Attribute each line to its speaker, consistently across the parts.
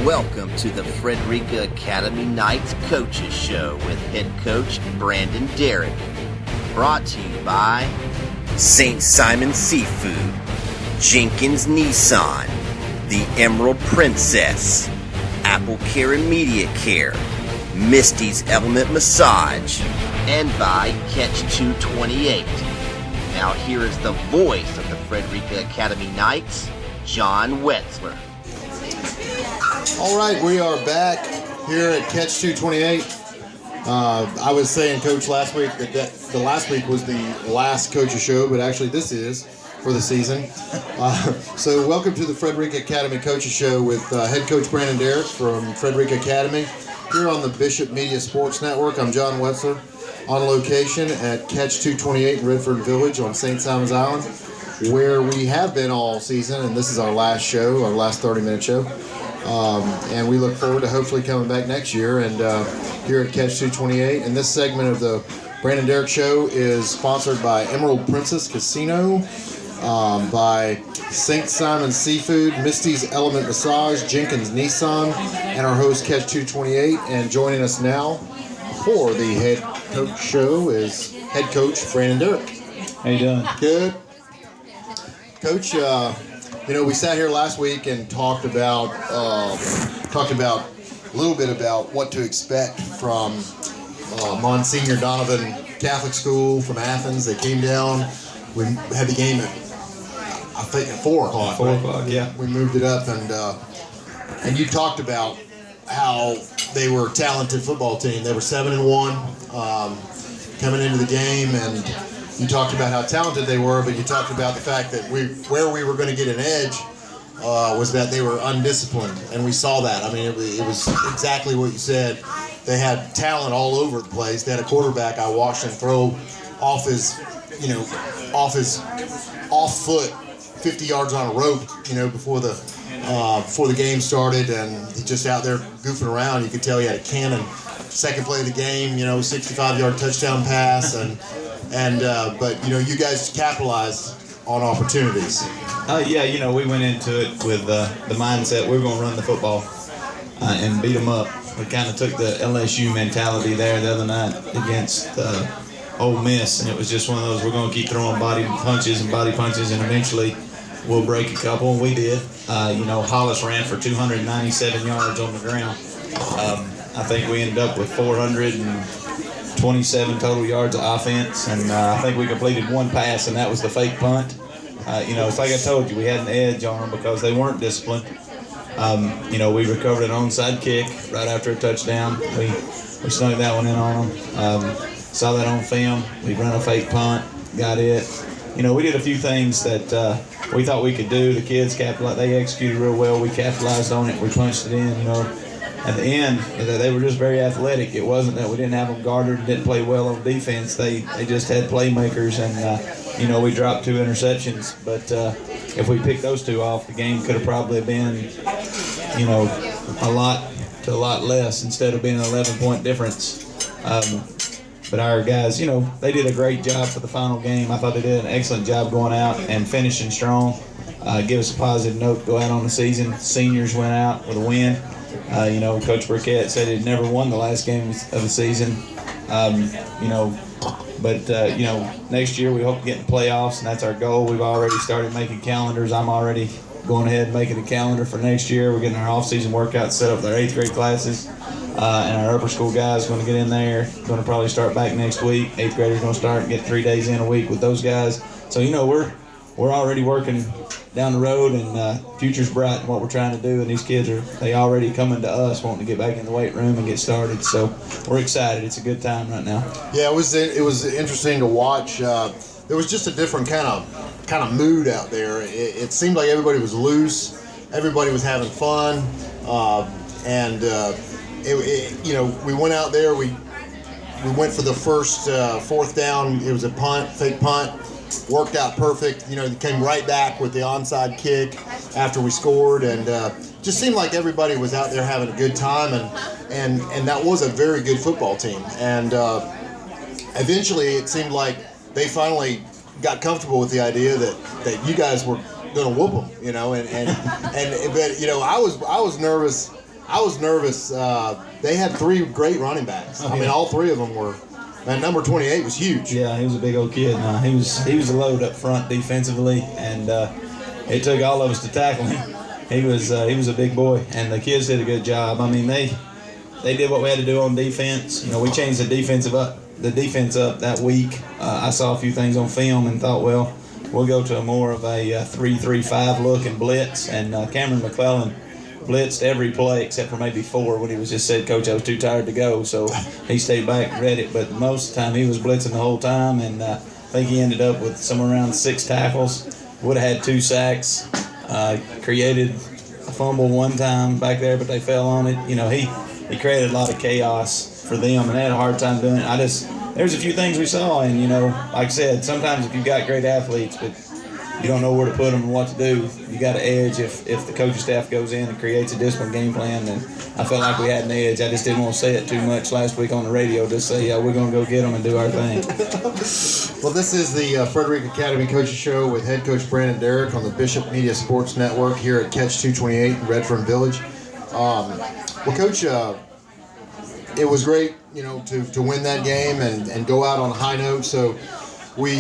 Speaker 1: Welcome to the Frederica Academy Knights Coaches Show with head coach Brandon Derrick. Brought to you by St. Simon Seafood, Jenkins Nissan, The Emerald Princess, Apple Care and Media Care, Misty's Element Massage, and by Catch 228. Now here is the voice of the Frederica Academy Knights, John Wetzler.
Speaker 2: All right, we are back here at Catch 228. I was saying, Coach, last week that the last week was the last Coaches Show, but actually this is for the season. So welcome to the Frederica Academy Coaches Show with head coach Brandon Derrick from Frederica Academy here on the Bishop Media Sports Network. I'm John Wetzler on location at Catch 228 in Redford Village on St. Simon's Island, where we have been all season, and this is our last show, our last 30-minute show. And we look forward to hopefully coming back next year and here at Catch 228. And this segment of the Brandon Derrick Show is sponsored by Emerald Princess Casino, by St. Simon Seafood, Misty's Element Massage, Jenkins Nissan, and our host Catch 228. And joining us now for the head coach show is head coach Brandon Derrick.
Speaker 3: How you doing?
Speaker 2: Good. Coach, we sat here last week and talked about a little bit about what to expect from Monsignor Donovan Catholic School from Athens. They came down. We had the game at 4 o'clock.
Speaker 3: 4 o'clock, yeah.
Speaker 2: We moved it up, and you talked about how they were a talented football team. They were 7-1 coming into the game, and you talked about how talented they were, but you talked about the fact that where we were going to get an edge was that they were undisciplined, and we saw that. I mean, it was exactly what you said. They had talent all over the place. They had a quarterback I watched him throw off foot 50 yards on a rope, before the game started, and he just out there goofing around. You could tell he had a cannon. Second play of the game, 65-yard touchdown pass, but you guys capitalized on opportunities.
Speaker 3: We went into it with the mindset we're going to run the football and beat them up. We kind of took the LSU mentality there the other night against Ole Miss, and it was just one of those, we're going to keep throwing body punches, and eventually we'll break a couple, and we did. Hollis ran for 297 yards on the ground. I think we ended up with 427 total yards of offense, and I think we completed one pass, and that was the fake punt. It's like I told you, we had an edge on them because they weren't disciplined. We recovered an onside kick right after a touchdown. We snuck that one in on them. Saw that on film. We ran a fake punt, got it. We did a few things that we thought we could do. The kids they executed real well. We capitalized on it. We punched it in. At the end, they were just very athletic. It wasn't that we didn't have them guarded and didn't play well on defense. They just had playmakers, and we dropped 2 interceptions. But if we picked those 2 off, the game could have probably been, a lot less instead of being an 11-point difference. But our guys, they did a great job for the final game. I thought they did an excellent job going out and finishing strong. Give us a positive note to go out on the season. Seniors went out with a win. Coach Burkett said he'd never won the last game of the season. Next year we hope to get in the playoffs, and that's our goal. We've already started making calendars. I'm already going ahead and making a calendar for next year. We're getting our off-season workouts set up with our 8th grade classes. And our upper school guys going to get in there. Going to probably start back next week. 8th graders going to start and get 3 days in a week with those guys. So, we're already working down the road, and future's bright in what we're trying to do. And these kids they already coming to us wanting to get back in the weight room and get started. So we're excited. It's a good time right now.
Speaker 2: Yeah, it was interesting to watch. There was just a different kind of mood out there. It seemed like everybody was loose. Everybody was having fun, we went out there. We went for the first 4th down. It was a fake punt. Worked out perfect. They came right back with the onside kick after we scored, and just seemed like everybody was out there having a good time, and that was a very good football team. And eventually, it seemed like they finally got comfortable with the idea that you guys were going to whoop them. But I was nervous I was nervous. They had 3 great running backs. I mean, all 3 of them were. And number 28 was huge.
Speaker 3: Yeah, he was a big old kid. He was a load up front defensively, and it took all of us to tackle him. He was a big boy, and the kids did a good job. I mean, they did what we had to do on defense. You know, we changed the defense up that week. I saw a few things on film and thought, well, we'll go to more of a 3-3-5 look and blitz. And Cameron McClellan blitzed every play except for maybe 4 when he was just said, Coach, I was too tired to go. So he stayed back and read it. But most of the time he was blitzing the whole time. And I think he ended up with somewhere around 6 tackles. Would have had 2 sacks. Created a fumble one time back there, but they fell on it. You know, he created a lot of chaos for them, and they had a hard time doing it. There's a few things we saw, and, you know, like I said, sometimes if you've got great athletes, but you don't know where to put them and what to do, you got an edge if the coaching staff goes in and creates a disciplined game plan. And I felt like we had an edge. I just didn't want to say it too much last week on the radio. Just say, yeah, we're going to go get them and do our thing.
Speaker 2: Well, this is the Frederick Academy Coaches Show with head coach Brandon Derrick on the Bishop Media Sports Network here at Catch 228 in Redfern Village. Well, Coach, it was great, you know, to win that game and go out on a high note. So we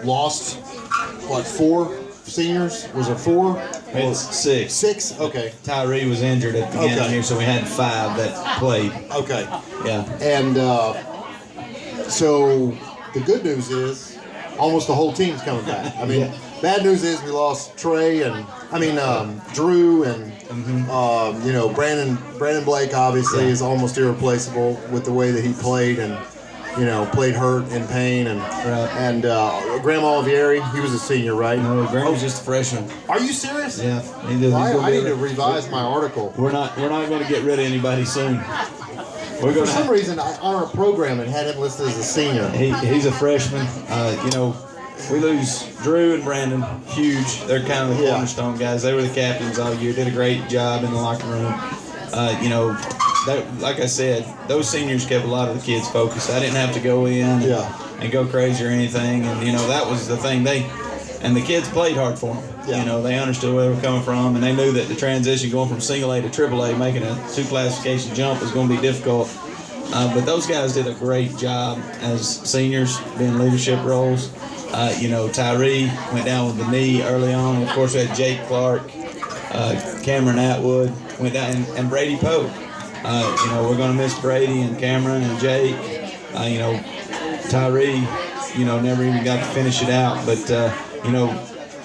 Speaker 2: lost, what, 4 seniors? Was it 4?
Speaker 3: It's 6.
Speaker 2: 6? Okay.
Speaker 3: Tyree was injured at the beginning here, so we had 5 that played.
Speaker 2: Okay.
Speaker 3: Yeah.
Speaker 2: And so the good news is almost the whole team's coming back. I mean, bad news is we lost Drew and you know, Brandon Blake obviously is almost irreplaceable with the way that he played and, you know, played hurt in pain and Graham Olivieri, he was a senior, right?
Speaker 3: No, Graham was just a freshman.
Speaker 2: Are you serious?
Speaker 3: Yeah.
Speaker 2: I need to revise my article.
Speaker 3: We're not going to get rid of anybody soon.
Speaker 2: For some reason, on our program, it had him listed as a senior.
Speaker 3: He's a freshman. You know, we lose Drew and Brandon. Huge. They're kind of the cornerstone guys. They were the captains all year. Did a great job in the locker room. You know, like I said, those seniors kept a lot of the kids focused. I didn't have to go in and go crazy or anything. And, you know, that was the thing. And the kids played hard for them. Yeah. You know, they understood where they were coming from, and they knew that the transition going from single A to triple A, making a 2 classification jump was going to be difficult. But those guys did a great job as seniors, being leadership roles. You know, Tyree went down with the knee early on. Of course, we had Jake Clark, Cameron Atwood went down, and Brady Pope. You know, we're going to miss Brady and Cameron and Jake. You know, Tyree, you know, never even got to finish it out. But, you know,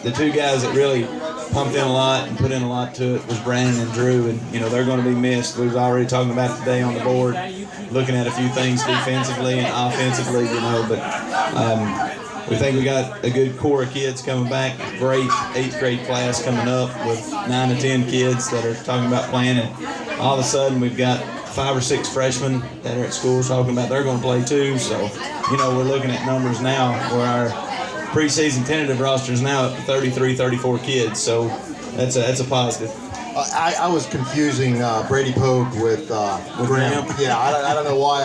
Speaker 3: the 2 guys that really pumped in a lot and put in a lot to it was Brandon and Drew, and, you know, they're going to be missed. We was already talking about it today on the board, looking at a few things defensively and offensively, you know, but we think we got a good core of kids coming back. Great 8th grade class coming up with 9 to 10 kids that are talking about playing, and all of a sudden we've got 5 or 6 freshmen that are at school talking about they're going to play too. So, you know, we're looking at numbers now where our preseason tentative roster is now up to 33, 34 kids. So that's a positive.
Speaker 2: I was confusing Brady Pope with Graham. Yeah, I don't know why.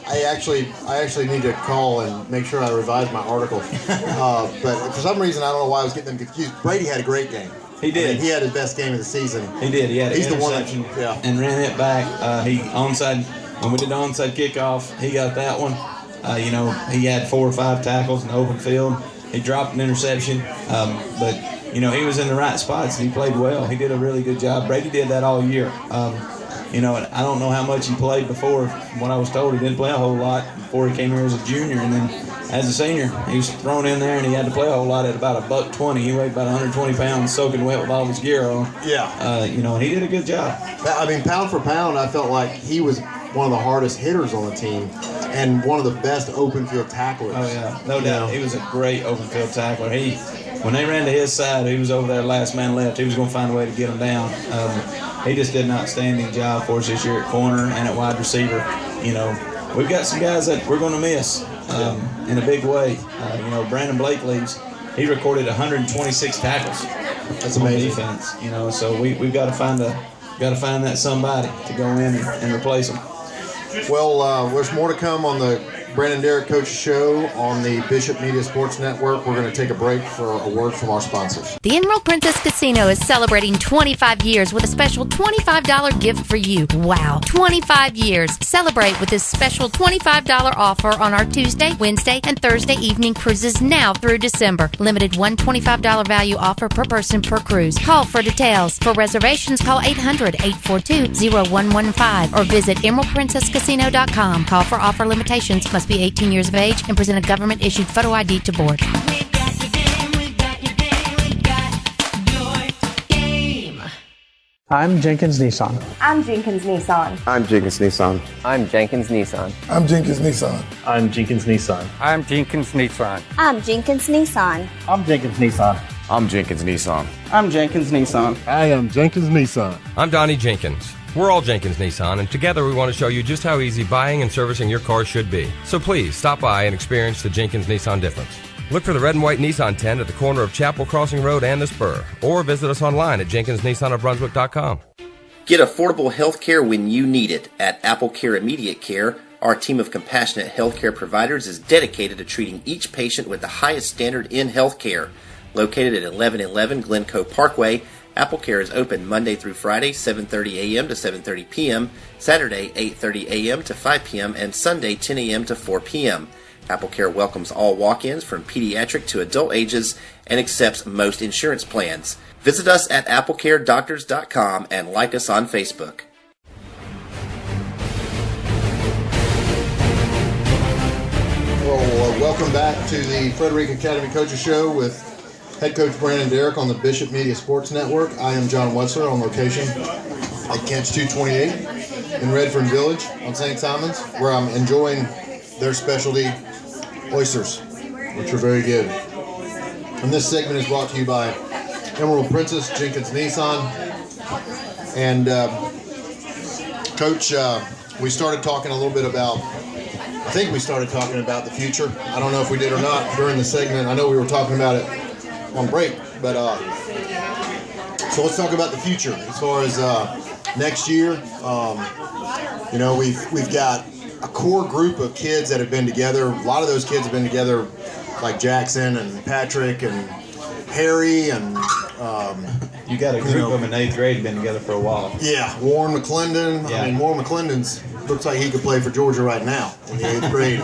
Speaker 2: I actually need to call and make sure I revise my article. But for some reason, I don't know why I was getting them confused. Brady had a great game.
Speaker 3: He did.
Speaker 2: I mean, he had his best game of the season.
Speaker 3: He did. He had an
Speaker 2: interception
Speaker 3: and ran it back. He onside when we did the onside kickoff. He got that one. You know, he had 4 or 5 tackles in the open field. He dropped an interception, but you know, he was in the right spots and he played well. He did a really good job. Brady did that all year. You know, I don't know how much he played before. From what I was told, he didn't play a whole lot before he came here as a junior, and then as a senior, he was thrown in there and he had to play a whole lot at about $120. He weighed about 120 pounds, soaking wet with all his gear on.
Speaker 2: Yeah.
Speaker 3: You know, and he did a good job.
Speaker 2: I mean, pound for pound, I felt like he was one of the hardest hitters on the team and one of the best open field tacklers.
Speaker 3: Oh yeah, no doubt. He was a great open field tackler. When they ran to his side, he was over there last man left. He was going to find a way to get him down. He just did an outstanding job for us this year at corner and at wide receiver. You know, we've got some guys that we're going to miss in a big way. You know, Brandon Blake leaves. He recorded 126 tackles. That's amazing. Defense. You know, so we've got to find that somebody to go in and replace him.
Speaker 2: Well, there's more to come on the Brandon Derrick Coach Show on the Bishop Media Sports Network. We're going to take a break for a word from our sponsors.
Speaker 4: The Emerald Princess Casino is celebrating 25 years with a special $25 gift for you. Wow, 25 years. Celebrate with this special $25 offer on our Tuesday, Wednesday, and Thursday evening cruises now through December. Limited $125 value offer per person per cruise. Call for details. For reservations, call 800-842-0115 or visit emeraldprincesscasino.com. Call for offer limitations. Must be 18 years of age and present a government-issued photo ID to board.
Speaker 5: I'm Jenkins Nissan.
Speaker 6: I'm Jenkins Nissan.
Speaker 7: I'm Jenkins Nissan.
Speaker 8: I'm Jenkins Nissan.
Speaker 9: I'm Jenkins Nissan.
Speaker 5: I'm Jenkins Nissan.
Speaker 8: I'm Jenkins Nissan.
Speaker 6: I'm Jenkins Nissan.
Speaker 5: I'm Jenkins Nissan.
Speaker 7: I'm Jenkins Nissan.
Speaker 8: I'm Jenkins Nissan.
Speaker 9: I am Jenkins Nissan.
Speaker 10: I'm Donnie Jenkins. We're all Jenkins Nissan, and together we want to show you just how easy buying and servicing your car should be. So please, stop by and experience the Jenkins Nissan difference. Look for the red and white Nissan tent at the corner of Chapel Crossing Road and the Spur, or visit us online at jenkinsnissanofbrunswick.com.
Speaker 1: Get affordable health care when you need it. At Apple Care Immediate Care, our team of compassionate healthcare providers is dedicated to treating each patient with the highest standard in healthcare. Located at 1111 Glencoe Parkway, Apple Care is open Monday through Friday, 7:30 a.m. to 7:30 p.m., Saturday, 8:30 a.m. to 5 p.m., and Sunday, 10 a.m. to 4 p.m. Apple Care welcomes all walk-ins from pediatric to adult ages and accepts most insurance plans. Visit us at applecaredoctors.com and like us on Facebook.
Speaker 2: Well, welcome back to the Frederick Academy Coaches Show with head coach Brandon Derrick on the Bishop Media Sports Network. I am John Wetzler on location at Catch 228 in Redfern Village on St. Simons, where I'm enjoying their specialty oysters, which are very good. And this segment is brought to you by Emerald Princess, Jenkins Nissan. And Coach, we started talking a little bit about, I think we started talking about the future. I don't know if we did or not during the segment. I know we were talking about it on break, but so let's talk about the future as far as next year. You know, we've got a core group of kids that have been together. A lot of those kids have been together, like Jackson and Patrick and Harry and
Speaker 3: You got a group of them in 8th grade been together for a while.
Speaker 2: Yeah, Warren McClendon.
Speaker 3: Yeah.
Speaker 2: I mean, Warren McClendon's looks like he could play for Georgia right now in the 8th grade.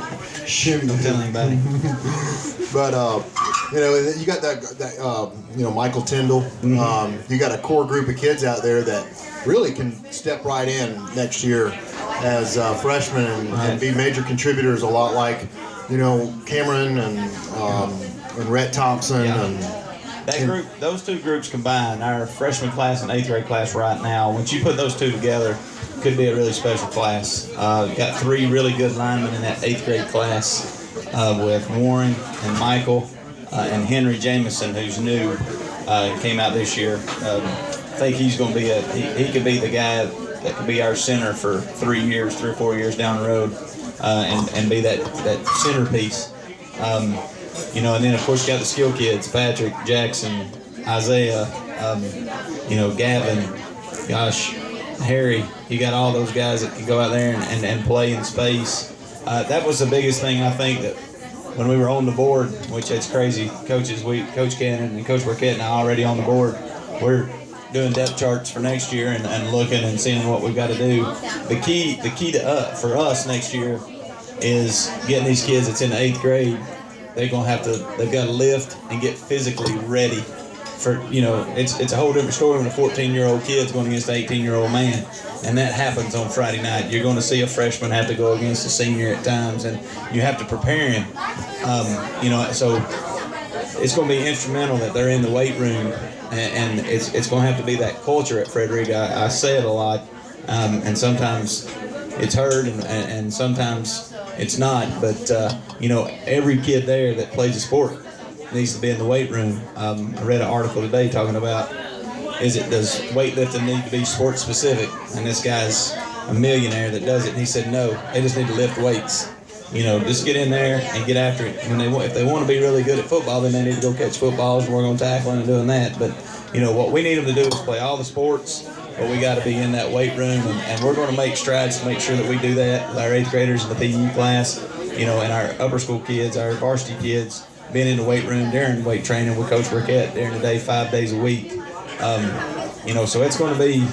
Speaker 3: Don't tell anybody.
Speaker 2: But you know, you got that you know, Michael Tyndall.
Speaker 3: Mm-hmm.
Speaker 2: You got a core group of kids out there that really can step right in next year as freshmen and be major contributors, a lot like, you know, Cameron and Rhett Thompson.
Speaker 3: Yeah.
Speaker 2: And
Speaker 3: That group, those two groups combined, our freshman class and 8th grade class right now, once you put those two together, could be a really special class. Got 3 really good linemen in that 8th grade class with Warren and Michael and Henry Jamison, who's new, came out this year. I think he's going to be he could be the guy that could be our center for 3 or 4 years down the road and be that centerpiece. You know, and then of course you got the skill kids, Patrick, Jackson, Isaiah, you know, Gavin, gosh, Harry. You got all those guys that can go out there and play in space. That was the biggest thing, I think, that when we were on the board, which it's crazy, coaches, Coach Cannon and Coach Burkett and I already on the board. We're doing depth charts for next year and looking and seeing what we've got to do. The key to for us next year is getting these kids that's in the 8th grade. They've got to lift and get physically ready for, you know, it's a whole different story when a 14-year-old kid's going against an 18-year-old man, and that happens on Friday night. You're going to see a freshman have to go against a senior at times, and you have to prepare him. You know, so it's going to be instrumental that they're in the weight room, and it's going to have to be that culture at Frederick. I say it a lot, and sometimes it's heard, and sometimes it's not, but you know, every kid there that plays a sport needs to be in the weight room. I read an article today talking about does weightlifting need to be sport specific? And this guy's a millionaire that does it, and he said no, they just need to lift weights. You know, just get in there and get after it. If they want to be really good at football, then they need to go catch footballs and work on tackling and doing that. But you know, what we need them to do is play all the sports. But we got to be in that weight room, and we're going to make strides to make sure that we do that with our 8th graders in the PE class. and our upper school kids, our varsity kids, being in the weight room during weight training with Coach Burkett during the day, 5 days a week. So it's going to be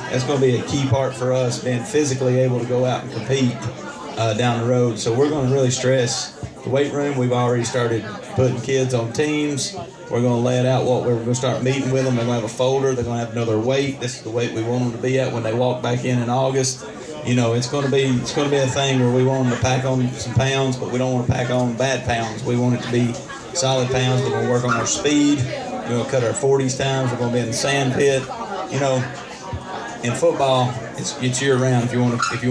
Speaker 3: a key part for us, being physically able to go out and compete down the road. So we're going to really stress the weight room. We've already started putting kids on teams. We're going to lay it out we're going to start meeting with them. They're going to have a folder. They're going to have to know their weight. This is the weight we want them to be at when they walk back in August. It's going to be a thing where we want them to pack on some pounds, but we don't want to pack on bad pounds. We want it to be solid pounds. We're going to work on our speed. We're going to cut our 40s times. We're going to be in the sand pit. In football, it's year round if you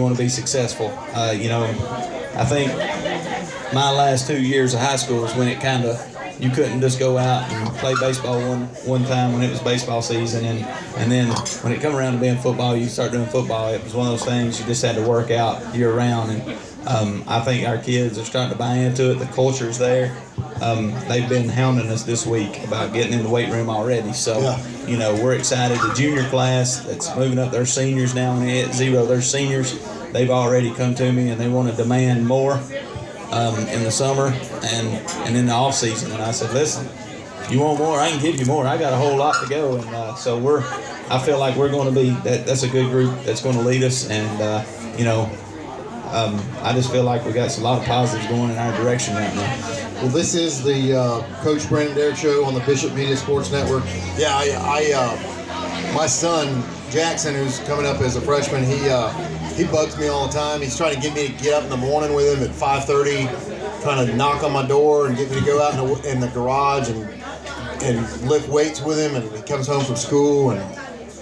Speaker 3: want to be successful. I think my last 2 years of high school is when it kind of, you couldn't just go out and play baseball one time when it was baseball season, and then when it come around to being football, you start doing football. It was one of those things you just had to work out year round, and I think our kids are starting to buy into it. The culture's there. They've been hounding us this week about getting in the weight room already, so we're excited. The junior class that's moving up, they're seniors now, and at zero, they're seniors. They've already come to me and they want to demand more in the summer and in the off season. And I said, listen, you want more? I can give you more. I got a whole lot to go. And I feel like we're going to be, that's a good group that's going to lead us. And, I just feel like we got a lot of positives going in our direction right now.
Speaker 2: Well, this is the Coach Brandon Derrick Show on the Bishop Media Sports Network. Yeah, my son, Jackson, who's coming up as a freshman, he bugs me all the time. He's trying to get me to get up in the morning with him at 5:30, trying to knock on my door and get me to go out in the garage and lift weights with him. And he comes home from school and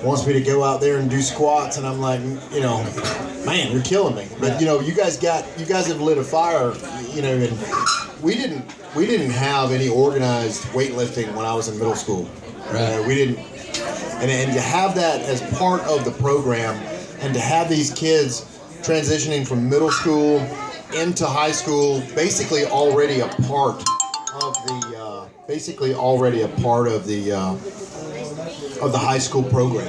Speaker 2: wants me to go out there and do squats. And I'm like, man, you're killing me. But you guys have lit a fire. And we didn't have any organized weightlifting when I was in middle school.
Speaker 3: Right.
Speaker 2: We didn't. And to have that as part of the program, and to have these kids transitioning from middle school into high school, basically already a part of the high school program.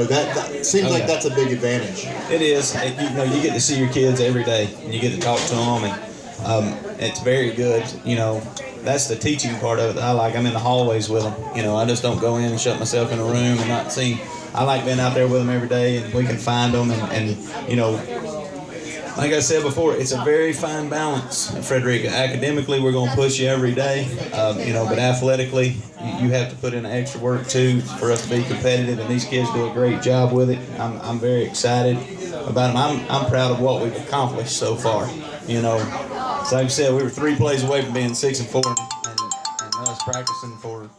Speaker 2: That seems like that's a big advantage.
Speaker 3: It is. You get to see your kids every day, and you get to talk to them, and it's very good. That's the teaching part of it that I like. I'm in the hallways with them. I just don't go in and shut myself in a room and not see. I like being out there with them every day, and we can find them. And like I said before, it's a very fine balance, Frederica. Academically, we're going to push you every day, but athletically, you have to put in extra work too for us to be competitive. And these kids do a great job with it. I'm very excited about them. I'm proud of what we've accomplished so far. So like I said, we were 3 plays away from being 6-4, and us practicing for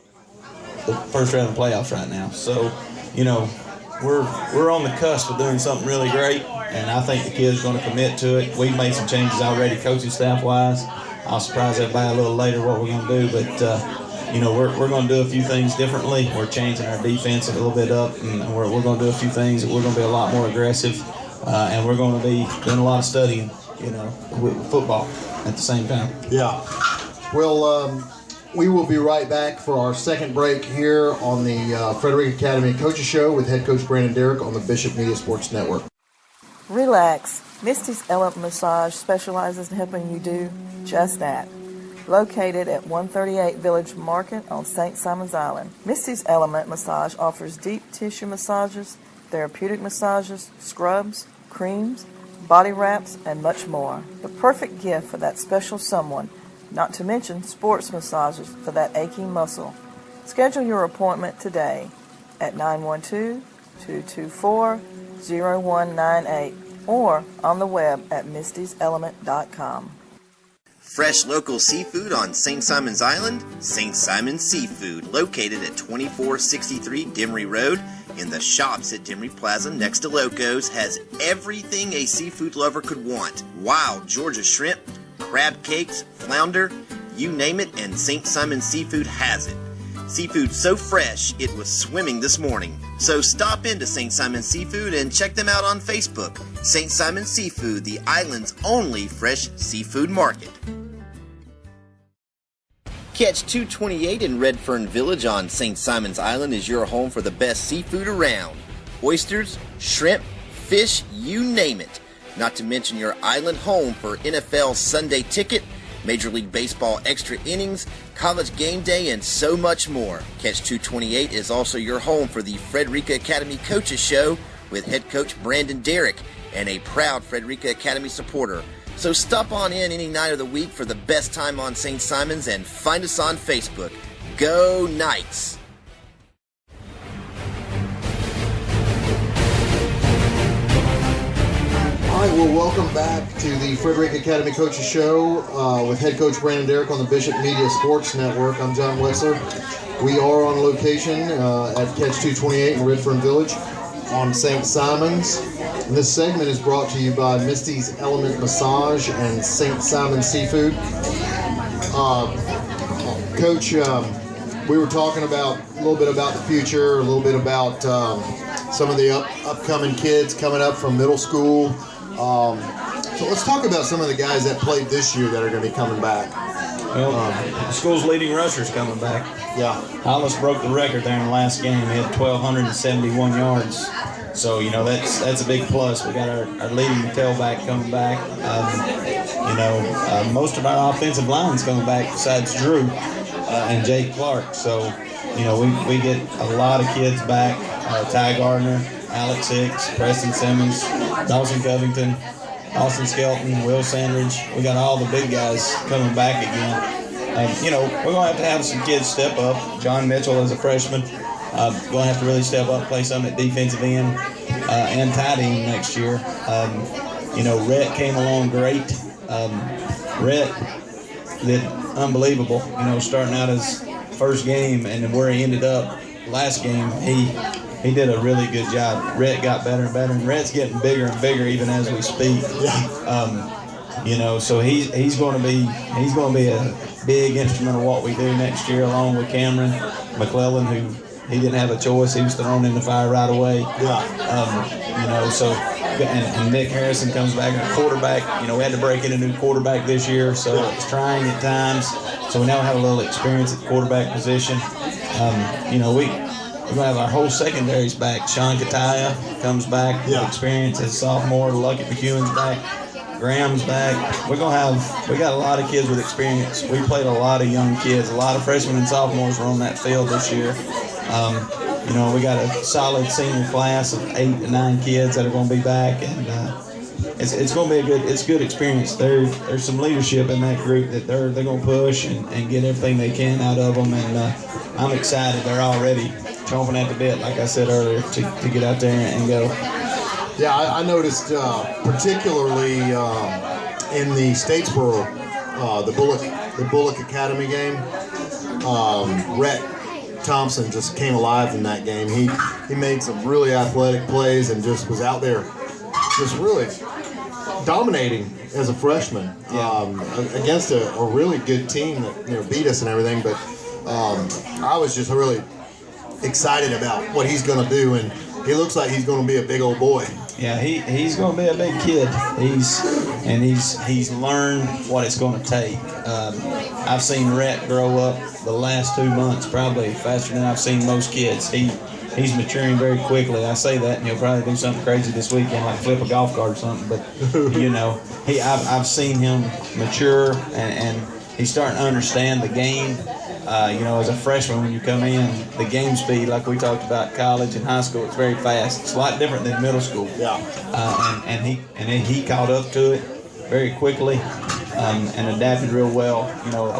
Speaker 3: the first round of the playoffs right now. So, we're on the cusp of doing something really great, and I think the kids are going to commit to it. We've made some changes already, coaching staff-wise. I'll surprise everybody a little later what we're going to do, but we're going to do a few things differently. We're changing our defense a little bit up, and we're going to do a few things that we're going to be a lot more aggressive, and we're going to be doing a lot of studying, with football at the same time.
Speaker 2: Yeah. Well, we will be right back for our second break here on the Frederica Academy Coaches Show with head coach Brandon Derrick on the Bishop Media Sports Network.
Speaker 11: Relax. Misty's Element Massage specializes in helping you do just that. Located at 138 Village Market on St. Simons Island, Misty's Element Massage offers deep tissue massages, therapeutic massages, scrubs, creams, body wraps, and much more. The perfect gift for that special someone, not to mention sports massages for that aching muscle. Schedule your appointment today at 912-224-0198 or on the web at mistyselement.com.
Speaker 1: Fresh local seafood on St. Simons Island? St. Simons Seafood, located at 2463 Demery Road in the shops at Demery Plaza next to Loco's, has everything a seafood lover could want. Wild Georgia shrimp, crab cakes, flounder, you name it, and St. Simons Seafood has it. Seafood so fresh, it was swimming this morning. So stop into St. Simons Seafood and check them out on Facebook. St. Simons Seafood, the island's only fresh seafood market. Catch 228 in Redfern Village on St. Simons Island is your home for the best seafood around. Oysters, shrimp, fish, you name it. not to mention your island home for NFL Sunday Ticket, Major League Baseball extra innings, college game day, and so much more. Catch 228 is also your home for the Frederica Academy Coaches Show with head coach Brandon Derrick, and a proud Frederica Academy supporter. So stop on in any night of the week for the best time on St. Simon's and find us on Facebook. Go Knights!
Speaker 2: All right, well, welcome back to the Frederica Academy Coaches Show with head coach Brandon Derrick on the Bishop Media Sports Network. I'm John Wetzler. We are on location at Catch 228 in Redfern Village on St. Simon's. And this segment is brought to you by Misty's Element Massage and St. Simon's Seafood. Coach, we were talking about a little bit about the future, a little bit about some of the upcoming kids coming up from middle school. So let's talk about some of the guys that played this year that are going to be coming back.
Speaker 3: Well, the school's leading rusher's coming back.
Speaker 2: Yeah.
Speaker 3: Hollis broke the record there in the last game. He had 1,271 yards. So, you know, that's a big plus. We got our leading tailback coming back. Most of our offensive line's coming back besides Drew and Jake Clark. So, you know, we get a lot of kids back. Ty Gardner, Alex Hicks, Preston Simmons, Dawson Covington, Austin Skelton, Will Sandridge. We got all the big guys coming back again. We're going to have some kids step up. John Mitchell is a freshman. Going to have to really step up, play some at defensive end and tight end next year. Rhett came along great. Rhett did unbelievable, starting out his first game and where he ended up last game. He did a really good job. Rhett got better and better, and Rhett's getting bigger and bigger even as we speak. So he's going to be a big instrument of what we do next year, along with Cameron McClellan, who he didn't have a choice. He was thrown in the fire right away. And Nick Harrison comes back at quarterback. We had to break in a new quarterback this year, so it's trying at times. So we now have a little experience at the quarterback position. We're going to have our whole secondaries back. Sean Kataya comes back with experience as a sophomore. Lucky McEwen's back. Graham's back. We got a lot of kids with experience. We played a lot of young kids. A lot of freshmen and sophomores were on that field this year. We got a solid senior class of 8 to 9 kids that are going to be back, and it's going to be a good experience. There's some leadership in that group that they're going to push and get everything they can out of them, and I'm excited. They're already chomping at the bit, like I said earlier, to get out there and go.
Speaker 2: Yeah, I noticed particularly in the Statesboro, the Bullock Academy game, Rhett Thompson just came alive in that game. He made some really athletic plays and just was out there just really dominating as a freshman against a really good team that beat us and everything. But I was just really excited about what he's going to do, and he looks like he's going to be a big old boy.
Speaker 3: Yeah, he's going to be a big kid. He's learned what it's going to take. I've seen Rhett grow up the last 2 months probably faster than I've seen most kids. He's maturing very quickly. I say that, and he'll probably do something crazy this weekend, like flip a golf cart or something. But I've seen him mature, and he's starting to understand the game. As a freshman, when you come in, the game speed, like we talked about, college and high school, it's very fast. It's a lot different than middle school.
Speaker 2: Yeah.
Speaker 3: And he caught up to it very quickly and adapted real well.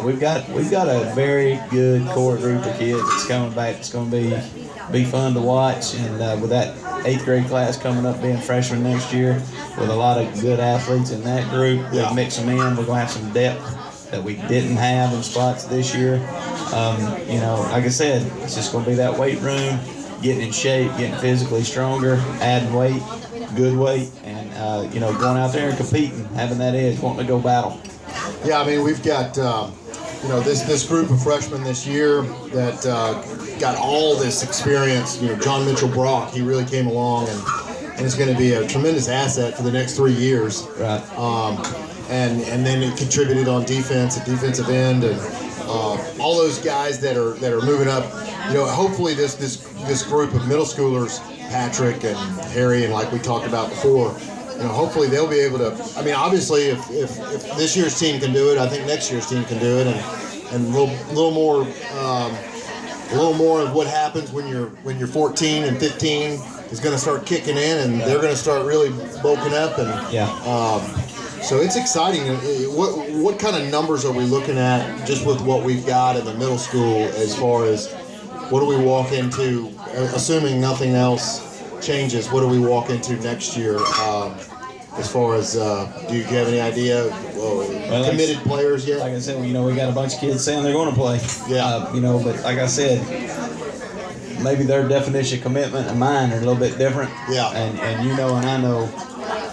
Speaker 3: We've got a very good core group of kids that's coming back. It's going to be fun to watch, and with that 8th grade class coming up, being freshmen next year, with a lot of good athletes in that group, we'll mix them in. We're going to have some depth that we didn't have in spots this year. Like I said, it's just going to be that weight room, getting in shape, getting physically stronger, adding weight, good weight, and going out there and competing, having that edge, wanting to go battle.
Speaker 2: Yeah, I mean, we've got this group of freshmen this year that got all this experience. John Mitchell Brock, he really came along and is going to be a tremendous asset for the next 3 years.
Speaker 3: Right.
Speaker 2: And then it contributed on defense at defensive end, and all those guys that are moving up. Hopefully this group of middle schoolers, Patrick and Harry, and like we talked about before, hopefully they'll be able to. I mean, obviously, if this year's team can do it, I think next year's team can do it, and a little more of what happens when you're 14 and 15 is going to start kicking in, and they're going to start really bulking up, and so it's exciting. What kind of numbers are we looking at just with what we've got in the middle school as far as what do we walk into, assuming nothing else changes, what do we walk into next year as far as, do you have any idea, committed players yet?
Speaker 3: Like I said, we got a bunch of kids saying they're going to play.
Speaker 2: Yeah.
Speaker 3: But like I said, maybe their definition of commitment and mine are a little bit different.
Speaker 2: Yeah.
Speaker 3: And and I know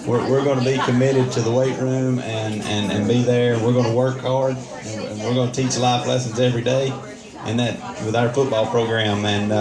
Speaker 3: we're going to be committed to the weight room and be there. We're going to work hard, and we're going to teach life lessons every day, and that with our football program. And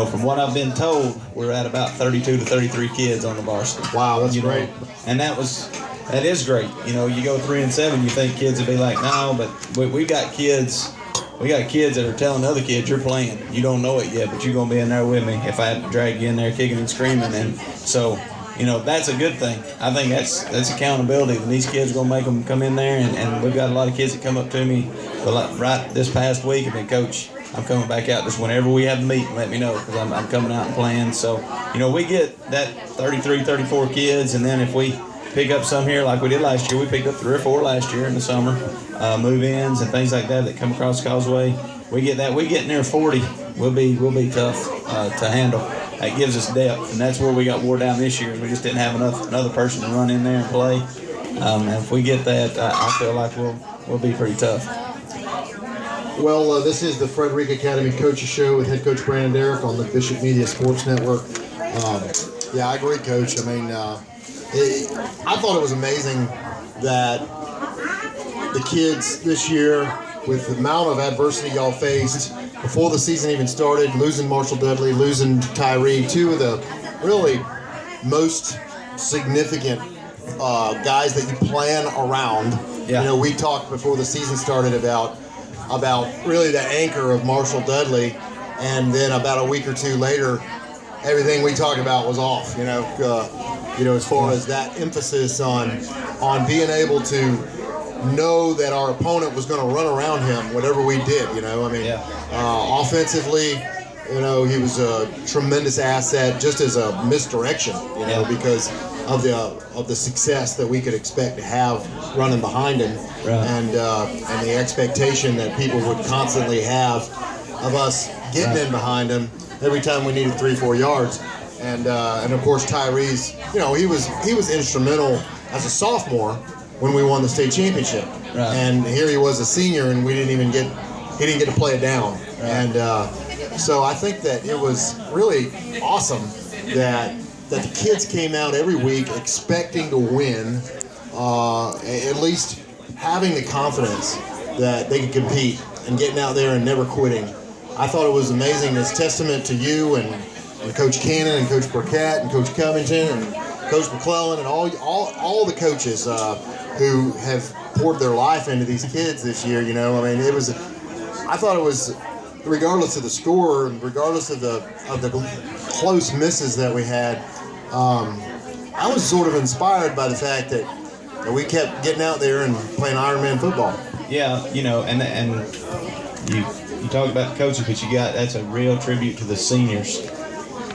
Speaker 3: from what I've been told, we're at about 32 to 33 kids on the varsity.
Speaker 2: Wow, that's great.
Speaker 3: And that is great. You go 3-7, you think kids would be like, no, but we got kids. We got kids that are telling other kids, you're playing. You don't know it yet, but you're going to be in there with me if I have to drag you in there kicking and screaming. And so, that's a good thing. I think that's accountability. And these kids are going to make them come in there. And we've got a lot of kids that come up to me right this past week and been, Coach, I'm coming back out just whenever we have the meeting, let me know, because I'm coming out and playing. So, we get that 33, 34 kids, and then if we pick up some here like we did last year, we picked up 3 or 4 last year in the summer, move-ins and things like that come across the causeway. We get that. We get near 40. We'll be tough to handle. That gives us depth, and that's where we got wore down this year. We just didn't have another person to run in there and play. And if we get that, I feel like we'll be pretty tough.
Speaker 2: Well, this is the Frederick Academy Coaches Show with head coach Brandon Derrick on the Bishop Media Sports Network. Yeah, I agree, Coach. I mean, I thought it was amazing that the kids this year, with the amount of adversity y'all faced before the season even started, losing Marshall Dudley, losing Tyree, 2 of the really most significant guys that you plan around.
Speaker 3: Yeah.
Speaker 2: We talked before the season started about really the anchor of Marshall Dudley, and then about a week or 2 later, everything we talked about was off. As far as that emphasis on being able to know that our opponent was going to run around him, whatever we did. Offensively, he was a tremendous asset, just as a misdirection. Because of the success that we could expect to have running behind him, and the expectation that people would constantly have of us getting in behind him every time we needed 3-4 yards. And of course Tyree's, he was instrumental as a sophomore when we won the state championship. And here he was a senior, and he didn't get to play it down. And so I think that it was really awesome that the kids came out every week expecting to win, at least having the confidence that they could compete and getting out there and never quitting. I thought it was amazing. It's testament to you and Coach Cannon and Coach Burkett and Coach Covington and Coach McClellan and all the coaches who have poured their life into these kids this year. I thought it was, regardless of the score, regardless of the close misses that we had, I was sort of inspired by the fact that we kept getting out there and playing Ironman football.
Speaker 3: Yeah, and you talk about the coaches, but that's a real tribute to the seniors.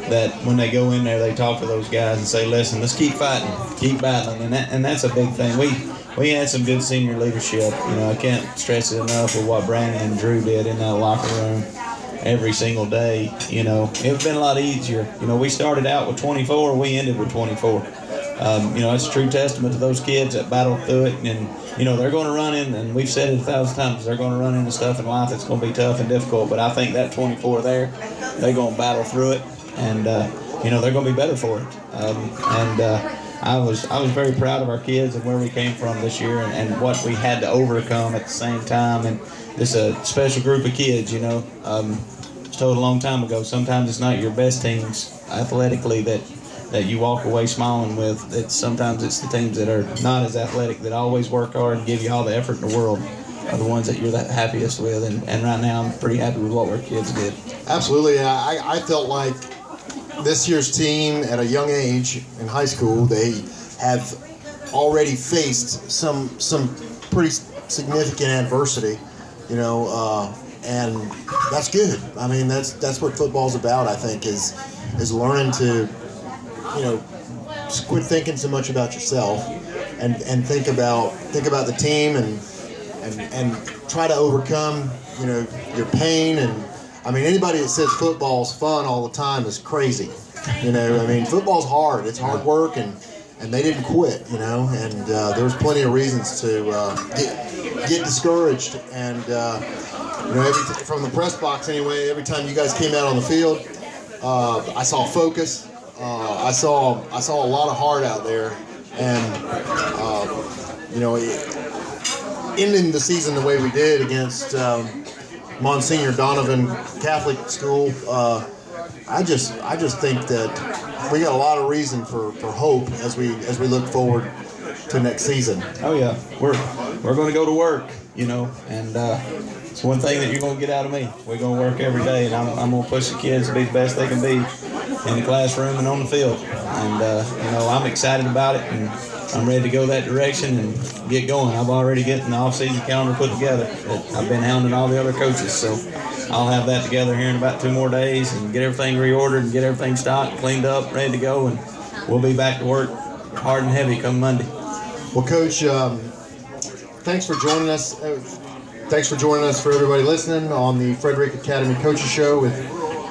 Speaker 3: That when they go in there, they talk to those guys and say, "Listen, let's keep fighting, keep battling," and that's a big thing. We had some good senior leadership. I can't stress it enough with what Brandon and Drew did in that locker room every single day. It's been a lot easier. We started out with 24, we ended with 24. It's a true testament to those kids that battled through it, and they're going to run in, and we've said it 1,000 times, they're going to run into stuff in life that's going to be tough and difficult. But I think that 24 there, they're going to battle through it. And they're going to be better for it. I was very proud of our kids and where we came from this year and what we had to overcome at the same time. And this is a special group of kids. I was told a long time ago, sometimes it's not your best teams athletically that you walk away smiling with. Sometimes it's the teams that are not as athletic, that always work hard and give you all the effort in the world, are the ones that you're the happiest with. And right now I'm pretty happy with what our kids did.
Speaker 2: Absolutely. I felt like this year's team at a young age in high school, they have already faced some pretty significant adversity, you know, and that's good. I mean, that's what football's about. I think is learning to, you know, quit thinking so much about yourself and think about the team and try to overcome, you know, your pain. And I mean, anybody that says football's fun all the time is crazy. You know, I mean, football's hard. It's hard work, and they didn't quit, you know, and there was plenty of reasons to get discouraged. And you know, from the press box anyway, every time you guys came out on the field, I saw focus. I saw a lot of heart out there, and you know, ending the season the way we did against Monsignor Donovan Catholic School, I just think that we got a lot of reason for hope as we look forward to next season.
Speaker 3: Oh yeah, we're going to go to work, you know, and it's one thing that you're going to get out of me. We're going to work every day, and I'm going to push the kids to be the best they can be in the classroom and on the field. And you know, I'm excited about it, and I'm ready to go that direction and get going. I've already gotten the off-season calendar put together. I've been hounding all the other coaches, so I'll have that together here in about 2 more days and get everything reordered and get everything stocked, cleaned up, ready to go, and we'll be back to work hard and heavy come Monday.
Speaker 2: Well, Coach, thanks for joining us. Thanks for joining us, for everybody listening, on the Frederick Academy Coaches Show with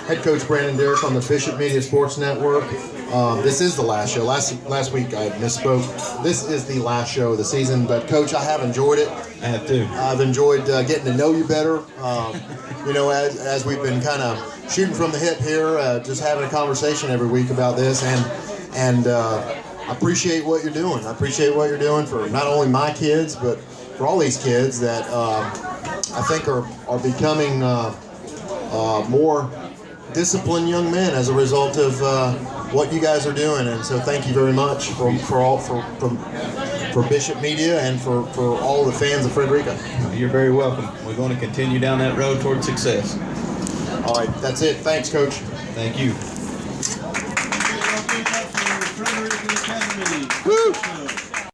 Speaker 2: head coach Brandon Derrick on the Bishop Media Sports Network. This is the last show. Last week I misspoke. This is the last show of the season. But Coach, I have enjoyed it.
Speaker 3: I have too.
Speaker 2: I've enjoyed getting to know you better. You know, as we've been kind of shooting from the hip here, just having a conversation every week about this, and I appreciate what you're doing. I appreciate what you're doing for not only my kids, but for all these kids that I think are becoming more disciplined young men as a result of what you guys are doing. And so thank you very much for Bishop Media and for all the fans of Frederica.
Speaker 3: You're very welcome. We're going to continue down that road toward success.
Speaker 2: All right, that's it. Thanks, Coach.
Speaker 3: Thank you.
Speaker 12: Woo!